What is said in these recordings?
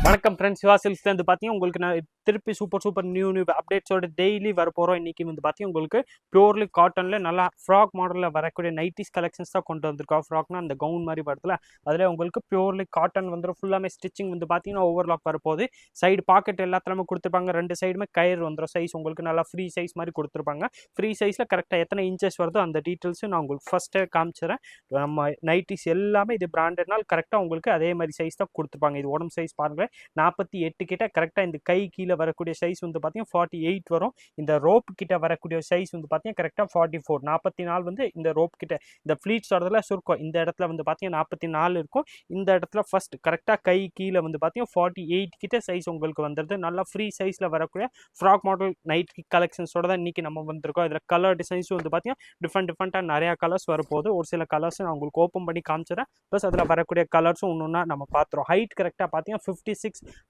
வணக்கம் ஃப்ரெண்ட்ஸ், சிவா சில்க்ஸ்லேருந்து பார்த்தீங்கன்னா உங்களுக்கு நான் திருப்பி சூப்பர் நியூ அப்டேட்ஸோட டெய்லி வரப்போகிறோம். இன்றைக்கி வந்து பார்த்தீங்கன்னா உங்களுக்கு பியூர்லி காட்டனில் நல்லா ஃப்ராக் மாடலில் வரக்கூடிய நைட்டிஸ் கலெக்ஷன்ஸ் தான் கொண்டு வந்திருக்கோம். ஃப்ராக்னா அந்த கவுன் மாதிரி வரதுல அதில் உங்களுக்கு பியூர்லி காட்டன் வந்துடும். ஃபுல்லாமே ஸ்டிச்சிங் வந்து பார்த்தீங்கன்னா ஓவர்லாக் வரப்போகுது. சைடு பாக்கெட் எல்லாத்துலேயுமே கொடுத்துருப்பாங்க. ரெண்டு சைடுமே கயிறு வந்துடும். சைஸ் உங்களுக்கு நல்லா ஃப்ரீ சைஸ் மாதிரி கொடுத்துருப்பாங்க. ஃப்ரீ சைஸில் கரெக்டாக எத்தனை இன்ச்சஸ் வருதோ அந்த டீட்டெயில்ஸும் நான் உங்களுக்கு ஃபஸ்ட்டே காமிச்சிடறேன். நம்ம நைட்டிஸ் எல்லாமே இது பிராண்டட்னால் கரெக்டாக உங்களுக்கு அதே மாதிரி சைஸ் தான் கொடுத்துருப்பாங்க. இது உடம்பு சைஸ் பாருங்கள் 48 கிட்ட கரெக்டாக இந்த கை கீழே வரக்கூடிய சைஸ் வந்து பார்த்தீங்கன்னா 48 வரும். இந்த ரோப் கிட்ட வரக்கூடிய சைஸ் வந்து பார்த்தீங்கன்னா கரெக்டாக 44. 44 வந்து இந்த ரோப் கிட்ட இந்த ஃப்ளீட்ஸ் வரதுல சுருக்கம் இந்த இடத்துல வந்து பார்த்தீங்கன்னா 44 இருக்கும். இந்த இடத்துல ஃபர்ஸ்ட் கரெக்டாக கை கீழே வந்து பார்த்தீங்கன்னா 48 கிட்ட சைஸ் உங்களுக்கு வந்துடுது. நல்லா ஃப்ரீ சைஸில் வரக்கூடிய ஃப்ராக் மாடல் நைட் கலெக்ஷன்ஸோட தான் இன்றைக்கி நம்ம வந்திருக்கோம். இதில் கலர் டிசைன்ஸும் வந்து பார்த்தீங்கன்னா டிஃப்ரெண்ட்டாக நிறையா கலர்ஸ் வரப்போகுது. ஒரு சில கலர்ஸ் நான் உங்களுக்கு ஓப்பன் பண்ணி காமிச்சிடறேன். ப்ளஸ் அதில் வரக்கூடிய கலர்ஸும் ஒன்று நம்ம பார்த்துறோம். ஹைட் கரெக்டாக பார்த்தீங்கன்னா 56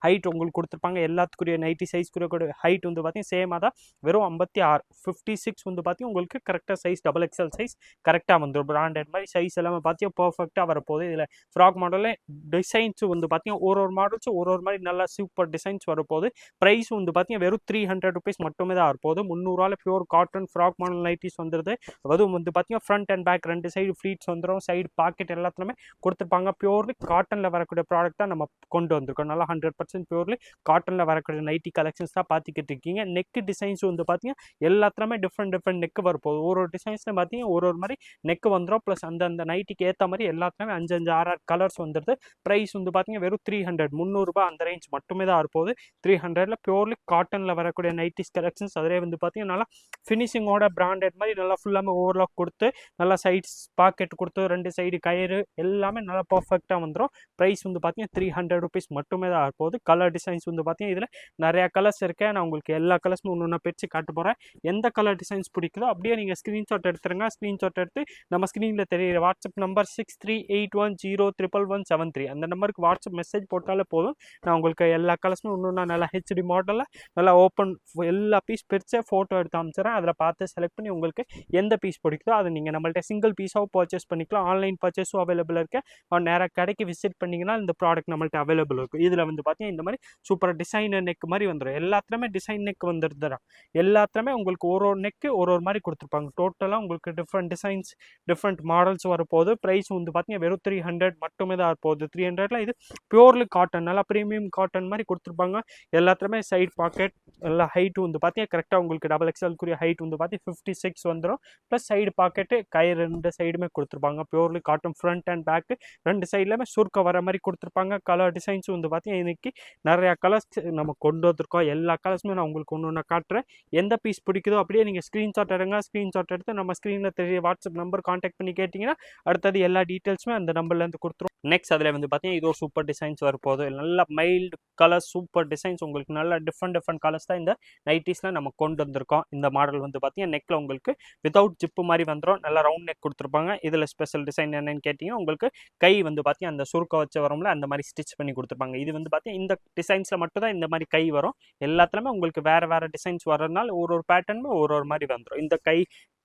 ஹைட் உங்களுக்கு கொடுத்துருப்பாங்க. எல்லாத்துக்குரிய நைட்டி சைஸ்க்குரிய ஹைட் வந்து பார்த்தீங்கன்னா சேமாக தான், வெறும் 56. 56 வந்து பார்த்தீங்கன்னா உங்களுக்கு கரெக்டாக சைஸ் டபுள் எக்ஸல் சைஸ் கரெக்டாக வந்துடும். பிராண்டட் மாதிரி சைஸ் எல்லாமே பார்த்தீங்கன்னா பர்ஃபெக்டாக வரப்போகுது. இதில் ஃப்ராக் மாடலில் டிசைன்ஸ் வந்து பார்த்தீங்கன்னா ஒரு மாடல்ஸும் ஒரு மாதிரி நல்லா சூப்பர் டிசைன்ஸ் வரப்போகுது. ப்ரைஸ் வந்து பார்த்தீங்கன்னா வெறும் 300 ருபீஸ் மட்டுமே தான் வரப்போகுது. 300 pure cotton frock model nighties வந்துடுது. அதுவும் வந்து பார்த்தீங்கன்னா ஃப்ரண்ட் அண்ட் பேக் ரெண்டு சைடு ஃப்ளீட்ஸ் வந்துடும். சைடு பாக்கெட் எல்லாத்துலேயுமே கொடுத்துருப்பாங்க. பியூர்லி காட்டனில் வரக்கூடிய ப்ராடக்ட் தான் நம்ம கொண்டு வந்திருக்கோம். நல்லா 100% பியூர்லி காட்டனில் வரக்கூடிய நைட்டி கலெக்ஷன்ஸ் தான் பார்த்துக்கிட்டு இருக்கீங்க. நெக் டிசைன்ஸ் வந்து பார்த்தீங்கன்னா எல்லாத்துலேயுமே டிஃப்ரெண்ட் நெக் வரப்போகுது. ஒரு டிசைன்ஸில் பார்த்தீங்கன்னா ஒரு மாதிரி நெக் வந்துடும். ப்ளஸ் அந்த நைட்டிக்கு ஏற்ற மாதிரி எல்லாத்துலேயுமே 5 கலர்ஸ் வந்துடுது. ப்ரைஸ் வந்து பார்த்தீங்கன்னா வெறும் 300 300 அந்த ரேஞ்ச் மட்டுமே தான் இருப்போது. 300 பியூர்லி காட்டனில் வரக்கூடிய நைட்டிஸ் கலெக்ஷன்ஸ் அதிலே வந்து பார்த்தீங்கன்னா நல்லா ஃபினிஷிங்கோட பிராண்டட் மாதிரி நல்லா ஃபுல்லாமே ஓவர்லாக் கொடுத்து நல்லா சைட்ஸ் பாக்கெட் கொடுத்து ரெண்டு சைடு கயிறு எல்லாமே நல்லா பர்ஃபெக்டாக வந்துடும். ப்ரைஸ் வந்து பார்த்தீங்கன்னா 300 ருபீஸ் மட்டுமே தான் இருப்போது. கலர் டிசைன்ஸ் வந்து பார்த்தீங்கன்னா இதில் நிறையா கலர்ஸ் இருக்கேன். நான் உங்களுக்கு எல்லா கலர்ஸும் ஒன்று பிரித்து காட்ட போகிறேன். எந்த கலர் டிசைன்ஸ் பிடிக்குதோ அப்படியே நீங்கள் ஸ்க்ரீன்ஷாட் எடுத்துருங்க. ஸ்க்ரீன்ஷாட் எடுத்து நம்ம ஸ்க்ரீனில் தெரியுற வாட்ஸ்அப் நம்பர் 6381011173 அந்த நம்பருக்கு வாட்ஸ்அப் மெசேஜ் போட்டாலே போதும். நான் உங்களுக்கு எல்லா கலர்ஸும் ஒன்று நல்லா ஹெச்டி மாடலில் நல்லா ஓப்பன் எல்லா பீஸ் பிரித்து ஃபோட்டோ எடுத்து அமைச்சிடறேன். அதில் பார்த்து செலக்ட் பண்ணி உங்களுக்கு எந்த பீஸ் பிடிக்குதோ அதை நீங்கள் நம்மள்ட்ட சிங்கிள் பீஸாகவும் பர்ச்சேஸ் பண்ணிக்கலாம். ஆன்லைன் பர்ச்சேஸும் அவைலபிள் இருக்குது. நேராக கடைக்கு விசிட் பண்ணிங்கன்னா இந்த ப்ராடக்ட் நம்மள்ட்ட அவைலபிள் இருக்கும். இதில் வந்து பார்த்தீங்கன்னா இந்த மாதிரி சூப்பர் டிசைனர் நெக் மாதிரி வந்துடும். எல்லாத்துலேயுமே டிசைன் நெக் வந்துடுதுதான். எல்லாத்துலேயுமே உங்களுக்கு ஒரு நெக்கு ஒரு மாதிரி கொடுத்துருப்பாங்க. டோட்டலாக உங்களுக்கு டிஃப்ரெண்ட் டிசைன்ஸ் டிஃப்ரெண்ட் மாடல்ஸ் வரப்போகுது. ப்ரைஸ் வந்து பார்த்தீங்கன்னா வெறும் 300 மட்டுமே தான் இருப்போகுது. 300ல் இது பியூர்லி காட்டன் நல்லா ப்ரீமியம் காட்டன் மாதிரி கொடுத்துருப்பாங்க. எல்லாத்துலேயுமே சைட் பாக்கெட் எல்லா ஹைட்டும் வந்து பார்த்தீங்கன்னா கரெக்டாக உங்களுக்கு டபுள் எக்ஸ்எல்க்குரிய ஹைட் வந்து பார்த்தீங்கன்னா 56 வந்துடும். ப்ளஸ் சைடு பாக்கெட்டு கயிறு ரெண்டு சைடுமே கொடுத்துருப்பாங்க. Purely cotton front and back ரெண்டு சைட்லையுமே சுருக்க வர மாதிரி கொடுத்துருப்பாங்க. கலர் டிசைன்ஸும் வந்து பார்த்தீங்கன்னா இன்னைக்கு நிறையா கலர்ஸ் நம்ம கொண்டு வந்திருக்கோம். எல்லா கலர்ஸுமே நான் உங்களுக்கு ஒன்று காட்டுறேன். எந்த பீஸ் பிடிக்குதோ அப்படியே நீங்கள் ஸ்க்ரீன்ஷாட் எடுங்க. ஸ்க்ரீன்ஷாட் எடுத்து நம்ம ஸ்க்ரீனில் தெரிய வாட்ஸ்அப் நம்பர் கான்டாக்ட் பண்ணி கேட்டிங்கன்னா அடுத்தது எல்லா டீட்டெயில்ஸுமே அந்த நம்பர்லேருந்து கொடுத்துரும். நெக்ஸ்ட் அதில் வந்து பார்த்தீங்கன்னா இது ஒரு சூப்பர் டிசைன்ஸ் வரப்போகுது. நல்ல மைல்டு கலர் சூப்பர் டிசைன்ஸ் உங்களுக்கு நல்ல டிஃப்ரெண்ட் கலர்ஸ் தான் இந்த நைட்டிஸில் நம்ம கொண்டு வந்திருக்கோம். இந்த மாடல் வந்து பார்த்தீங்கன்னா நெக்கில் உங்களுக்கு வித்தவுட் ஜிப்பு மாதிரி வந்துடும். நல்லா ரவுண்ட் நெக் கொடுத்துருப்பாங்க. இதில் ஸ்பெஷல் டிசைன் என்னன்னு கேட்டிங்கன்னா உங்களுக்கு கை வந்து பார்த்தீங்கன்னா அந்த சுருக்க வச்ச வரும்ல அந்த மாதிரி ஸ்டிச் பண்ணி கொடுத்துருப்பாங்க. இது வந்து பார்த்தீங்கன்னா இந்த டிசைன்ஸில் மட்டும் தான் இந்த மாதிரி கை வரும். எல்லாத்துலேயுமே உங்களுக்கு வேறு டிசைன்ஸ் வர்றதுனால ஒரு பேட்டர்னுமே ஒரு மாதிரி வந்துடும். இந்த கை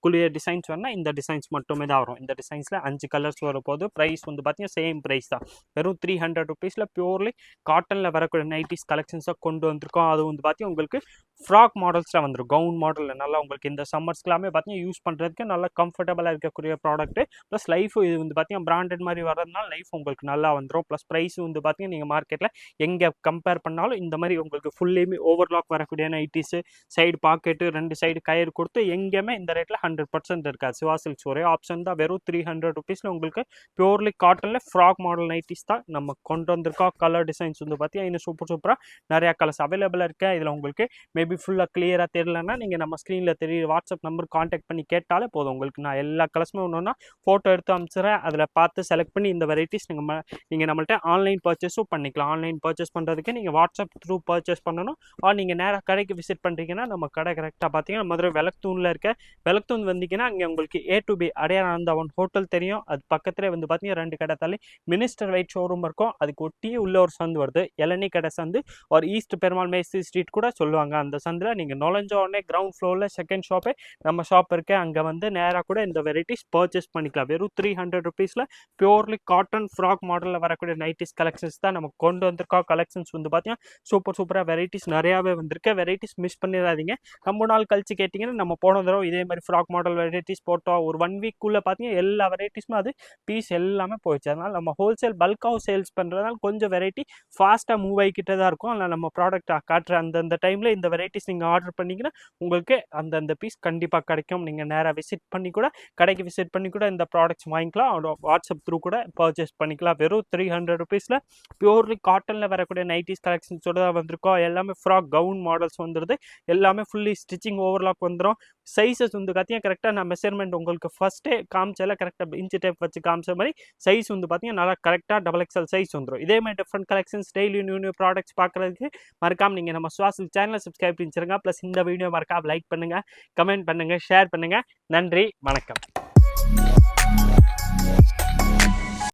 குளிய டிசைன்ஸ் வேணா இந்த டிசைன்ஸ் மட்டுமே தான் வரும். இந்த டிசைன்ஸில் 5 கலர்ஸ் வரப்போது. ப்ரைஸ் வந்து பார்த்தீங்கன்னா சேம் ப்ரைஸ் தான், வெறும் 300 ருபீஸில் பியூர்லி காட்டனில் வரக்கூடிய நைட்டிஸ் கலெக்ஷன்ஸாக கொண்டு வந்திருக்கோம். அது வந்து பார்த்தீங்கன்னா உங்களுக்கு ஃப்ராக் மாடல்ஸில் வந்துடும். கவுன் மாடலில் நல்லா உங்களுக்கு இந்த சம்மர்ஸ்க்கெல்லாமே பார்த்தீங்கன்னா யூஸ் பண்ணுறதுக்கு நல்லா கம்ஃபர்டபுளாக இருக்கக்கூடிய ப்ராடக்ட்டு. ப்ளஸ் லைஃப் இது வந்து பார்த்தீங்கன்னா பிராண்டட் மாதிரி வர்றதுனால லைஃப் உங்களுக்கு நல்லா வந்துடும். ப்ளஸ் ப்ரைஸ் வந்து பார்த்தீங்கன்னா நீங்கள் மார்க்கெட்டில் எங்கே கம்பேர் பண்ணாலும் இந்த மாதிரி உங்களுக்கு ஃபுல்லேயுமே ஓவர்லாக் வரக்கூடிய நைட்டிஸு சைடு பாக்கெட்டு ரெண்டு சைடு கயிறு கொடுத்து எங்கேயுமே இந்த ரேட்டில் 100% இருக்காது. சிவா சில்க்ஸ் ஒரே ஆப்ஷன் தான். வெறும் 300 ருபீஸில் உங்களுக்கு பியூர்லி காட்டனில் ஃப்ராக் மாடல் நைட்டிஸ் தான் நம்ம கொண்டு வந்திருக்கோம். கலர் டிசைன்ஸ் வந்து பார்த்தீங்கன்னா இன்னும் சூப்பராக நிறையா கலர்ஸ் அவைலபிளாக இருக்குது. இதில் உங்களுக்கு மேபி ஃபுல்லாக கிளியராக தெரியலன்னா நீங்கள் நம்ம ஸ்க்ரீனில் தெரியுற வாட்ஸ்அப் நம்பர் கான்டாக்ட் பண்ணி கேட்டாலே போதும். உங்களுக்கு நான் எல்லா கலர்ஸுமே ஒன்றுனா ஃபோட்டோ எடுத்து அனுப்பிச்சிடுறேன். அதில் பார்த்து செலக்ட் பண்ணி இந்த வெரைட்டிஸ் நீங்கள் நம்மள்ட்ட ஆன்லைன் பர்ச்சேஸும் பண்ணிக்கலாம். ஆன்லைன் பர்ச்சேஸ் பண்ணுறதுக்கு நீங்கள் வாட்ஸ்அப் த்ரூ பர்ச்சேஸ் பண்ணணும். நீங்கள் நேராக கடைக்கு விசிட் பண்ணுறீங்கன்னா நம்ம கடை கரெக்டாக பார்த்தீங்கன்னா மதுரை வெலக்தூனில் இருக்க வெலக்தூன் வந்தீங்கன்னா அங்கே உங்களுக்கு A to B அடையானந்தவன் ஹோட்டல் தெரியும். அது பக்கத்துலேயே வந்து பார்த்தீங்கன்னா 2 கடை தள்ளி மினிஸ்டர் வெயிட் ஷோரூம் இருக்கும். அதுக்கு ஒட்டியே உள்ள ஒரு சந்து வருது, இளநீ கடை சந்து. ஒரு ஈஸ்ட் பெருமாள் மேஸ்திரி ஸ்ட்ரீட் கூட சொல்லுவாங்க. அந்த அந்த சந்தில் நீங்கள் நுழைஞ்ச உடனே கிரவுண்ட் ஃப்ளோரில் செகண்ட் ஷாப்பே நம்ம ஷாப் இருக்குது. அங்கே வந்து நேராக கூட இந்த வெரைட்டிஸ் பர்ச்சேஸ் பண்ணிக்கலாம். வெறும் 300 ருபீஸில் பியூர்லி காட்டன் ஃப்ராக் மாடலில் வரக்கூடிய நைட்டிஸ் கலெக்ஷன்ஸ் தான் நம்ம கொண்டு வந்திருக்கோம். கலெக்ஷன்ஸ் வந்து பார்த்தீங்கன்னா சூப்பராக வெரைட்டிஸ் நிறையாவே வந்திருக்கு. வெரைட்டிஸ் மிஸ் பண்ணிடாதீங்க. ரொம்ப நாள் கழிச்சு கேட்டிங்கன்னா நம்ம போன தடவை இதே மாதிரி ஃப்ராக் மாடல் வெரைட்டிஸ் போட்டோம். ஒரு 1 வீக்குள்ளே பார்த்தீங்கன்னா எல்லா வெரைட்டிஸுமே அது பீஸ் எல்லாமே போயிடுச்சு. அதனால் நம்ம ஹோல்சேல் பல்காக சேல்ஸ் பண்ணுறதுனால கொஞ்சம் வெரைட்டி ஃபாஸ்ட்டாக மூவ் ஆகிக்கிட்டே தான் இருக்கும். அதில் நம்ம ப்ராடக்ட் காட்டுற அந்தந்த டைமில் இந்த வெரைட்டிஸ் நீங்கள் ஆர்டர் பண்ணிங்கன்னா உங்களுக்கு அந்தந்த பீஸ் கண்டிப்பாக கிடைக்கும். நீங்கள் நேராக விசிட் பண்ணி கூட கடைக்கு விசிட் பண்ணி கூட இந்த ப்ராடக்ட்ஸ் வாங்கிக்கலாம். வாட்ஸ்அப் த்ரூ கூட பர்ச்சேஸ் பண்ணிக்கலாம். வெறும் 300 ருபீஸில் பியூர்லி காட்டனில் வரக்கூடிய நைட்டிஸ் கலெக்ஷன்ஸோடு தான் வந்திருக்கோம். எல்லாமே ஃப்ராக் கவுன் மாடல்ஸ் வந்துடுது. எல்லாமே ஃபுல்லி ஸ்டிச்சிங் ஓவர்லாக் வந்துடும். சைஸஸ் வந்து பார்த்தீங்கன்னா கரெக்டாக நான் மெஷர்மெண்ட் உங்களுக்கு ஃபஸ்ட்டே காமிச்சால கரெக்டாக இன்ச்சு டேப் வச்சு காமிச்ச மாதிரி சைஸ் வந்து பார்த்தீங்கன்னா நல்லா கரெக்டாக XXL சைஸ் வந்துடும். இதே மாதிரி different collections daily new products பார்க்குறதுக்கு மறக்காம நீங்கள் நம்ம சுவாசில் சேனலை சப்ஸ்கிரைப் பண்ணிச்சிருங்க. ப்ளஸ் இந்த வீடியோ மறக்காம லைக் பண்ணுங்கள், கமெண்ட் பண்ணுங்கள், ஷேர் பண்ணுங்கள். நன்றி, வணக்கம்.